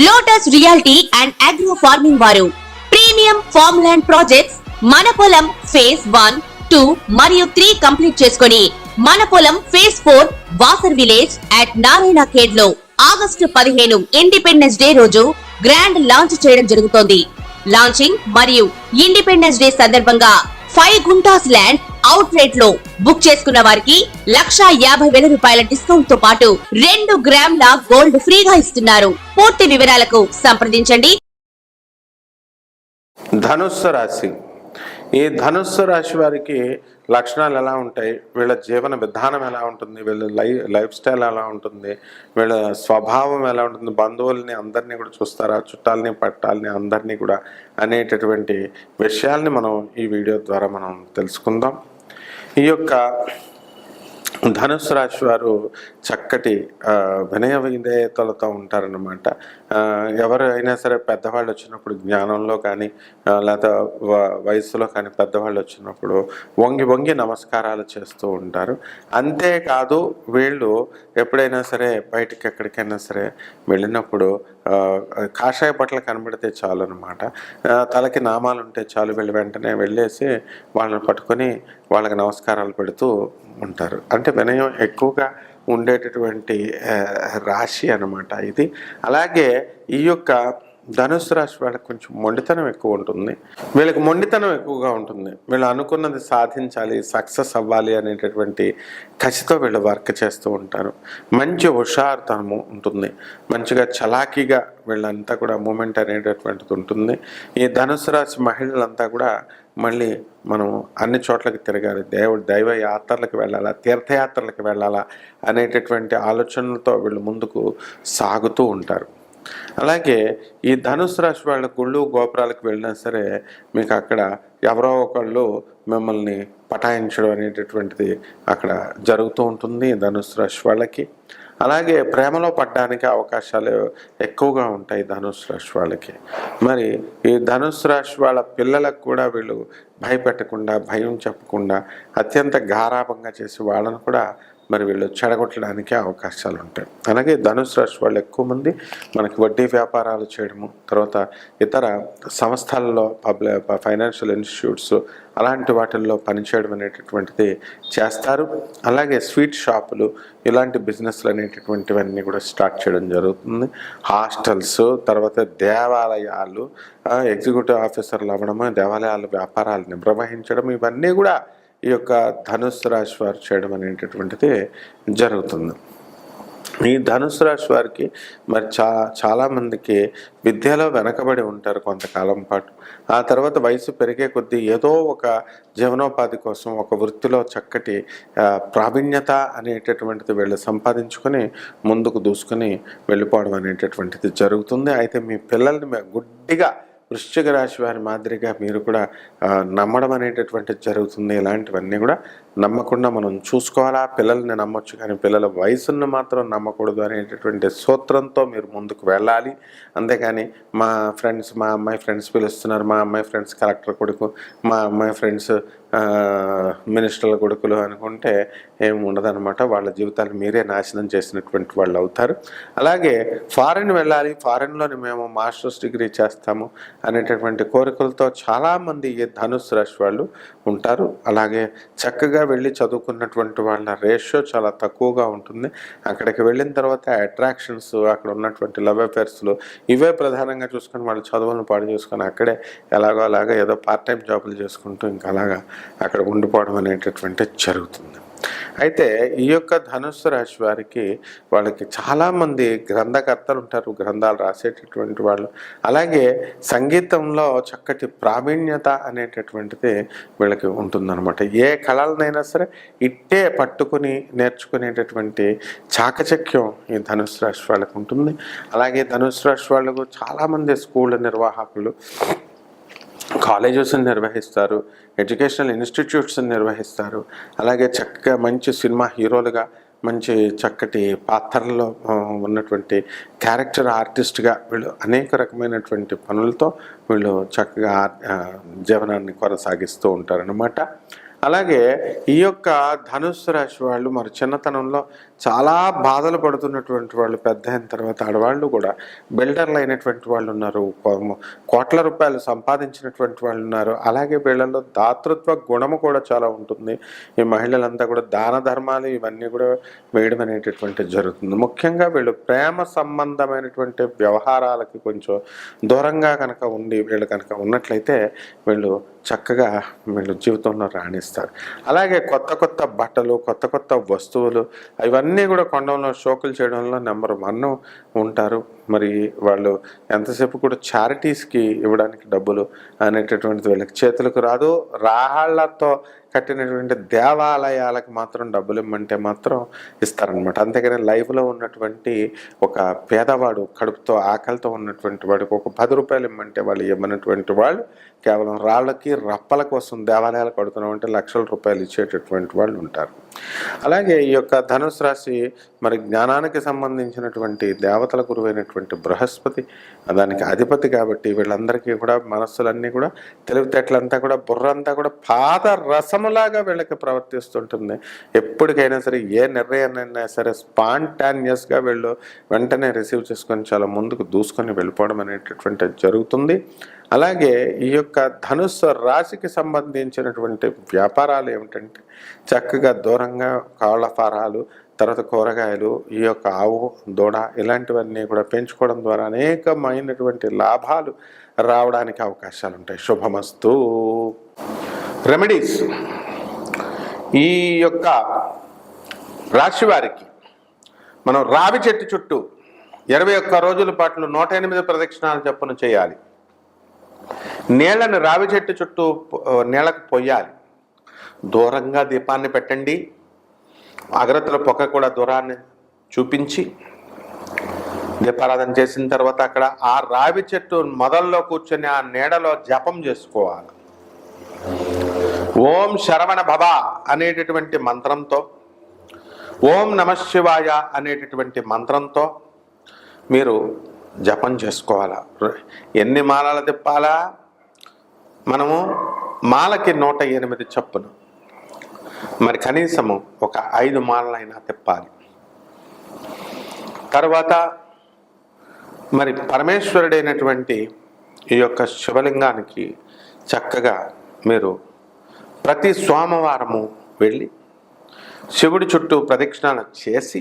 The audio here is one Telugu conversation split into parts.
Lotus reality and agro farming వారు ప్రీమియం ఫార్మ్ ల్యాండ్ ప్రాజెక్ట్స్ మన పొలం ఫేజ్ 1, 2 మరియు 3 కంప్లీట్ చేసుకొని మన పొలం phase 4 Wasar village at Narayana Khed లో ఆగస్టు 15 ఇండిపెండెన్స్ డే రోజు గ్రాండ్ లాంచ్ చేయడం జరుగుతోంది. లాంచింగ్ మరియు ఇండిపెండెన్స్ డే సందర్భంగా 5 గుంటాస్ ల్యాండ్ అవుట్ రేట్ లో బుక్ చేసుకున్న వారికి 1,50,000 రూపాయల డిస్కౌంట్ తో పాటు 2 గ్రాముల గోల్డ్ ఫ్రీగా ఇస్తున్నారు. పూర్తి వివరాలకు సంప్రదించండి. ధనుస్సు రాశి. ఈ ధనుస్సు రాశి వారికి లక్షణాలు ఎలా ఉంటాయి, వీళ్ళ జీవన విధానం ఎలా ఉంటుంది, వీళ్ళ లైఫ్ స్టైల్ ఎలా ఉంటుంది, వీళ్ళ స్వభావం ఎలా ఉంటుంది, బంధువుల్ని అందరినీ కూడా చూస్తారా, చుట్టాలని పట్టాలని అందరినీ కూడా అనేటటువంటి విషయాల్ని మనం ఈ వీడియో ద్వారా మనం తెలుసుకుందాం. ఈ యొక్క ధనుస్సు రాశి వారు చక్కటి వినయ విధేయతలతో ఉంటారన్నమాట. ఎవరైనా సరే పెద్దవాళ్ళు వచ్చినప్పుడు జ్ఞానంలో కానీ లేదా వయసులో కానీ పెద్దవాళ్ళు వచ్చినప్పుడు వంగి వంగి నమస్కారాలు చేస్తూ ఉంటారు. అంతేకాదు వీళ్ళు ఎప్పుడైనా సరే బయటికి ఎక్కడికైనా సరే వెళ్ళినప్పుడు కాషాయ బట్టలు కనబడితే చాలు అనమాట, తలకి నామాలు ఉంటే చాలు, వీళ్ళు వెంటనే వెళ్ళేసి వాళ్ళని పట్టుకొని వాళ్ళకి నమస్కారాలు పెడుతూ ఉంటారు. అంటే వినయం ఎక్కువగా ఉండేటటువంటి రాశి అన్నమాట ఇది. అలాగే ఈ యొక్క ధనుస్సు రాశి వాళ్ళకి కొంచెం మొండితనం ఎక్కువ ఉంటుంది. వీళ్ళకి మొండితనం ఎక్కువగా ఉంటుంది. వీళ్ళు అనుకున్నది సాధించాలి, సక్సెస్ అవ్వాలి అనేటటువంటి కసితో వీళ్ళు వర్క్ చేస్తూ ఉంటారు. మంచి హుషారుతనము ఉంటుంది, మంచిగా చలాకీగా వీళ్ళంతా కూడా మూమెంట్ అనేటటువంటిది ఉంటుంది. ఈ ధనుస్సు రాశి మహిళలంతా కూడా మళ్ళీ మనం అన్ని చోట్లకి తిరగాలి, దైవ యాత్రలకు వెళ్ళాలా, తీర్థయాత్రలకు వెళ్ళాలా అనేటటువంటి ఆలోచనలతో వీళ్ళు ముందుకు సాగుతూ ఉంటారు. అలాగే ఈ ధనుస్సు రాశి వాళ్ళ గుళ్ళు గోపురాలకు వెళ్ళినా సరే మీకు అక్కడ ఎవరో ఒకళ్ళు మిమ్మల్ని పటాయించడం అనేటటువంటిది అక్కడ జరుగుతూ ఉంటుంది ధనుస్సు రాశి వాళ్ళకి. అలాగే ప్రేమలో పడడానికి అవకాశాలు ఎక్కువగా ఉంటాయి ధనుస్సు రాశి వాళ్ళకి. మరి ఈ ధనుస్సు రాశి వాళ్ళ పిల్లలకు కూడా వీళ్ళు భయపెట్టకుండా, భయం చెప్పకుండా అత్యంత గారాభంగా చేసి వాళ్ళను కూడా మరి వీళ్ళు చెడగొట్టడానికి అవకాశాలు ఉంటాయి. అలాగే ధనుస్సు రాశి వాళ్ళు ఎక్కువ మంది మనకి వడ్డీ వ్యాపారాలు చేయడము, తర్వాత ఇతర సంస్థల్లో ఫైనాన్షియల్ ఇన్స్టిట్యూట్స్ అలాంటి వాటిల్లో పనిచేయడం అనేటటువంటిది చేస్తారు. అలాగే స్వీట్ షాపులు ఇలాంటి బిజినెస్లు అనేటటువంటివన్నీ కూడా స్టార్ట్ చేయడం జరుగుతుంది. హాస్టల్స్, తర్వాత దేవాలయాలు, ఎగ్జిక్యూటివ్ ఆఫీసర్లు అవ్వడము, దేవాలయాల వ్యాపారాలు నిర్వహించడం, ఇవన్నీ కూడా ఈ యొక్క ధనుస్సు రాశి వారు చేయడం అనేటటువంటిది జరుగుతుంది. ఈ ధనుస్సు రాశి వారికి మరి చాలామందికి విద్యలో వెనకబడి ఉంటారు కొంతకాలం పాటు. ఆ తర్వాత వయసు పెరిగే కొద్దీ ఏదో ఒక జీవనోపాధి కోసం ఒక వృత్తిలో చక్కటి ప్రావీణ్యత అనేటటువంటిది వీళ్ళు సంపాదించుకొని ముందుకు దూసుకొని వెళ్ళిపోవడం అనేటటువంటిది జరుగుతుంది. అయితే మీ పిల్లల్ని గుడ్డిగా వృశ్చిక రాశి వారి మాదిరిగా మీరు కూడా నమ్మడం అనేటటువంటిది జరుగుతుంది. ఇలాంటివన్నీ కూడా నమ్మకుండా మనం చూసుకోవాలా. పిల్లల్ని నమ్మొచ్చు కానీ పిల్లల వయసును మాత్రం నమ్మకూడదు అనేటటువంటి సూత్రంతో మీరు ముందుకు వెళ్ళాలి. అంతేకాని మా అమ్మాయి ఫ్రెండ్స్ పిలుస్తున్నారు, మా అమ్మాయి ఫ్రెండ్స్ కలెక్టర్ కొడుకు, మా అమ్మాయి ఫ్రెండ్స్ మినిస్టర్ల కొడుకులు అనుకుంటే ఏమి ఉండదన్నమాట. వాళ్ళ జీవితాలు మీరే నాశనం చేసినటువంటి వాళ్ళు అవుతారు. అలాగే ఫారెన్ వెళ్ళాలి, ఫారెన్లోని మేము మాస్టర్స్ డిగ్రీ చేస్తాము అనేటటువంటి కోరికలతో చాలామంది ఈ ధనుస్సు రాశి వాళ్ళు ఉంటారు. అలాగే చక్కగా వెళ్ళి చదువుకున్నటువంటి వాళ్ళ రేషియో చాలా తక్కువగా ఉంటుంది. అక్కడికి వెళ్ళిన తర్వాత అట్రాక్షన్స్, అక్కడ ఉన్నటువంటి లవ్ అఫేర్స్లు ఇవే ప్రధానంగా చూసుకొని వాళ్ళు చదువులను పాడు చేసుకొని అక్కడే ఎలాగో అలాగా ఏదో పార్ట్ టైం జాబులు చేసుకుంటూ ఇంకా అలాగా అక్కడ ఉండిపోవడం అనేటటువంటి జరుగుతుంది. అయితే ఈ యొక్క ధనుస్సు రాశి వారికి వాళ్ళకి చాలామంది గ్రంథకర్తలు ఉంటారు, గ్రంథాలు రాసేటటువంటి వాళ్ళు. అలాగే సంగీతంలో చక్కటి ప్రావీణ్యత అనేటటువంటిది వీళ్ళకి ఉంటుందన్నమాట. ఏ కళలనైనా సరే ఇట్టే పట్టుకుని నేర్చుకునేటటువంటి చాకచక్యం ఈ ధనుస్సు రాశి వాళ్ళకి ఉంటుంది. అలాగే ధనుస్సు రాశి వాళ్ళకు చాలామంది స్కూళ్ళ నిర్వాహకులు కాలేజెస్ని నిర్వహిస్తారు, ఎడ్యుకేషనల్ ఇన్స్టిట్యూట్స్ని నిర్వహిస్తారు. అలాగే చక్కగా మంచి సినిమా హీరోలుగా మంచి చక్కటి పాత్రల్లో ఉన్నటువంటి క్యారెక్టర్ ఆర్టిస్ట్గా వీళ్ళు అనేక రకమైనటువంటి పనులతో వీళ్ళు చక్కగా జీవనాన్ని కొనసాగిస్తూ ఉంటారన్నమాట. అలాగే ఈ యొక్క ధనుస్సు రాశి వాళ్ళు మరి చిన్నతనంలో చాలా బాధలు పడుతున్నటువంటి వాళ్ళు పెద్ద అయిన తర్వాత ఆడవాళ్ళు కూడా బిల్డర్లు అయినటువంటి వాళ్ళు ఉన్నారు, కోట్ల రూపాయలు సంపాదించినటువంటి వాళ్ళు ఉన్నారు. అలాగే వీళ్ళలో దాతృత్వ గుణము కూడా చాలా ఉంటుంది. ఈ మహిళలంతా కూడా దాన ధర్మాలు ఇవన్నీ కూడా వేయడం అనేటటువంటిది జరుగుతుంది. ముఖ్యంగా వీళ్ళు ప్రేమ సంబంధమైనటువంటి వ్యవహారాలకి కొంచెం దూరంగా కనుక ఉండి వీళ్ళు కనుక ఉన్నట్లయితే వీళ్ళు చక్కగా వీళ్ళు జీవితంలో రాణిస్తారు. అలాగే కొత్త కొత్త బట్టలు, కొత్త కొత్త వస్తువులు ఇవన్నీ కూడా కొనడంలో, షోకులు చేయడంలో నెంబర్ 1 ఉంటారు. మరి వాళ్ళు ఎంతసేపు కూడా చారిటీస్కి ఇవ్వడానికి డబ్బులు అనేటటువంటిది వీళ్ళకి చేతులకు రాదు. రాళ్ళతో కట్టినటువంటి దేవాలయాలకు మాత్రం డబ్బులు ఇమ్మంటే మాత్రం ఇస్తారనమాట. అంతేగాని లైఫ్లో ఉన్నటువంటి ఒక పేదవాడు, కడుపుతో ఆకలితో ఉన్నటువంటి వాడికి ఒక 10 రూపాయలు ఇమ్మంటే వాళ్ళు ఇవ్వనటువంటి వాళ్ళు కేవలం రాళ్ళకి రప్పల కోసం దేవాలయాలు కడుతున్నామంటే లక్షల రూపాయలు ఇచ్చేటటువంటి వాళ్ళు ఉంటారు. అలాగే ఈ యొక్క ధనుసు రాశి మరి జ్ఞానానికి సంబంధించినటువంటి దేవతల గురువైనటువంటి బృహస్పతి దానికి అధిపతి కాబట్టి వీళ్ళందరికీ కూడా మనస్సులన్నీ కూడా తెలివితేటలంతా కూడా బుర్రంతా కూడా పాత రసములాగా వీళ్ళకి ప్రవర్తిస్తుంటుంది. ఎప్పటికైనా సరే ఏ నిర్ణయాన్నైనా సరే స్పాంటానియస్గా వీళ్ళు వెంటనే రిసీవ్ చేసుకొని చాలా ముందుకు దూసుకొని వెళ్ళిపోవడం అనేటటువంటి జరుగుతుంది. అలాగే ఈ యొక్క ధనుస్సు రాశికి సంబంధించినటువంటి వ్యాపారాలు ఏమిటంటే చక్కగా దూరంగా కోళ్ల ఫారాలు, తర్వాత కూరగాయలు, ఈ యొక్క ఆవు, దూడ ఇలాంటివన్నీ కూడా పెంచుకోవడం ద్వారా అనేకమైనటువంటి లాభాలు రావడానికి అవకాశాలు ఉంటాయి. శుభమస్తు. రెమెడీస్. ఈ యొక్క రాశి వారికి మనం రావి చెట్టు చుట్టూ 21 రోజుల పాటు 108 ప్రదక్షిణాలు చొప్పున చేయాలి. నీళ్లను రావి చెట్టు చుట్టూ నీళ్లకు పొయ్యాలి. దూరంగా దీపాన్ని పెట్టండి. అగరత్తుల పొగ కూడా దూరాన్ని చూపించి దీపారాధన చేసిన తర్వాత అక్కడ ఆ రావి చెట్టు మొదల్లో కూర్చొని ఆ నీడలో జపం చేసుకోవాలి. ఓం శరవణ భవ అనేటటువంటి మంత్రంతో, ఓం నమః శివాయ అనేటటువంటి మంత్రంతో మీరు జపం చేసుకోవాలా. ఎన్ని మాలలు తిప్పాలా? మనము మాలకి 108 చొప్పున, మరి కనీసము ఒక 5 మాలలైనా తిప్పాలి. తర్వాత మరి పరమేశ్వరుడైనటువంటి ఈ యొక్క శివలింగానికి చక్కగా మీరు ప్రతి సోమవారము వెళ్ళి శివుడి చుట్టూ ప్రదక్షిణాలు చేసి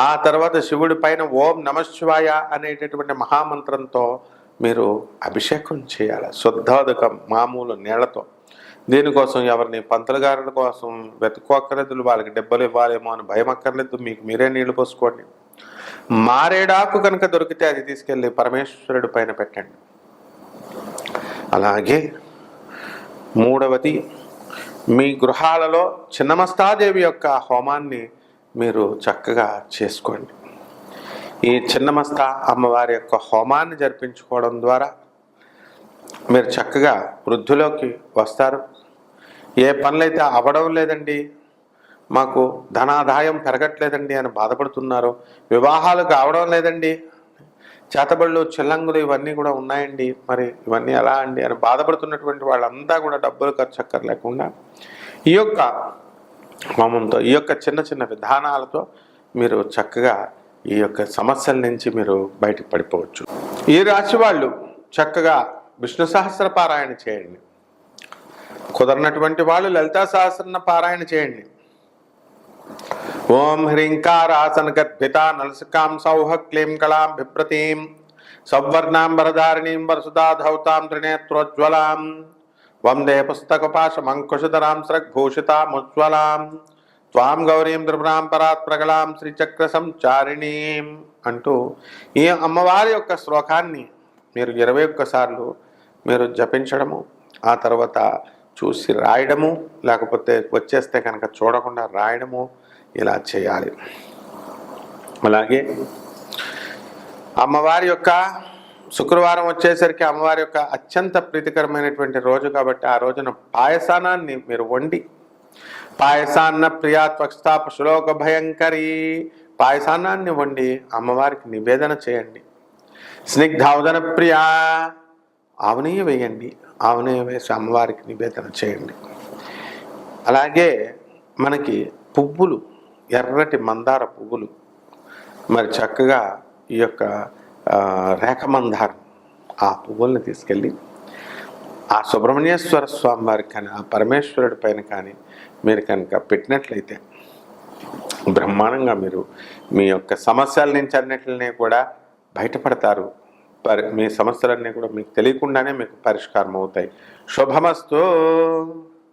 ఆ తర్వాత శివుడి పైన ఓం నమః శివాయ అనేటటువంటి మహామంత్రంతో మీరు అభిషేకం చేయాలి. శుద్ధోదకం మామూలు నీళ్లతో. దీనికోసం ఎవరిని పంతులు గారుల కోసం వెతుక్కోక్కర్లేదు, వాళ్ళకి డబ్బులు ఇవ్వాలేమో అని భయం అక్కర్లేదు. మీకు మీరే నీళ్లు పోసుకోండి. మారేడాకు కనుక దొరికితే అది తీసుకెళ్ళి పరమేశ్వరుడి పైన పెట్టండి. అలాగే 3వది, మీ గృహాలలో చిన్నమస్తాదేవి యొక్క హోమాన్ని మీరు చక్కగా చేసుకోండి. ఈ చిన్నమస్తా అమ్మవారి యొక్క హోమాన్ని జరిపించుకోవడం ద్వారా మీరు చక్కగా వృద్ధిలోకి వస్తారు. ఏ పనులైతే అవ్వడం లేదండి, మాకు ధనాదాయం పెరగట్లేదండి అని బాధపడుతున్నారు, వివాహాలు కావడం లేదండి, చేతబళ్ళు చిల్లంగులు ఇవన్నీ కూడా ఉన్నాయండి, మరి ఇవన్నీ ఎలా అండి అని బాధపడుతున్నటువంటి వాళ్ళంతా కూడా డబ్బులు ఖర్చు అక్కర్లేకుండా ఈ యొక్క హోమంతో, ఈ యొక్క చిన్న చిన్న విధానాలతో మీరు చక్కగా ఈ యొక్క సమస్యల నుంచి మీరు బయటకు పడిపోవచ్చు. ఈ రాశి వాళ్ళు చక్కగా విష్ణు సహస్ర పారాయణ చేయండి. కుదరనటువంటి వాళ్ళు లలితా సహస్ర పారాయణ చేయండి. ఓం హ్రీంకారాసన గద్భిత నలసికాం సౌహ క్లీం కళాం బిభ్రతీం సౌవర్ణాం వరధారిణీం వరసుధాధౌతాం త్రినేత్రోజ్వలాం వందే పుస్తకపాశమంకుశధరాం స్రగ్భూషితాముజ్వలాం త్వాం గౌరీం త్రిపురాం పరాత్ ప్రగళాం శ్రీచక్ర సంచారిణీం అంటూ ఈ అమ్మవారి యొక్క శ్లోకాన్ని మీరు 21 సార్లు మీరు జపించడము, ఆ తర్వాత చూసి రాయడము, లేకపోతే వచ్చేస్తే కనుక చూడకుండా రాయడము ఇలా చేయాలి. అలాగే అమ్మవారి యొక్క శుక్రవారం వచ్చేసరికి అమ్మవారి యొక్క అత్యంత ప్రీతికరమైనటువంటి రోజు కాబట్టి ఆ రోజున పాయసానాన్ని మీరు వండి, పాయసాన్న ప్రియా త్వక్స్థాప శ్లోక భయంకరీ పాయసాన్నాన్ని వండి అమ్మవారికి నివేదన చేయండి. స్నిగ్ధావదన ప్రియా ఆవునెయ్యి వేయండి, ఆవునెయ్యి వేసి అమ్మవారికి నివేదన చేయండి. అలాగే మనకి పువ్వులు ఎర్రటి మందార పువ్వులు, మరి చక్కగా ఈ యొక్క రేఖ మందారం, ఆ పువ్వుల్ని తీసుకెళ్ళి ఆ సుబ్రహ్మణ్యేశ్వర స్వామి వారికి కానీ ఆ పరమేశ్వరుడి పైన కానీ మీరు కనుక పెట్టినట్లయితే బ్రహ్మాండంగా మీరు మీ యొక్క సమస్యల నుంచి అన్నిటిని కూడా బయటపడతారు. మీ సమస్యలన్నీ కూడా మీకు తెలియకుండానే మీకు పరిష్కారం అవుతాయి. శుభమస్తు.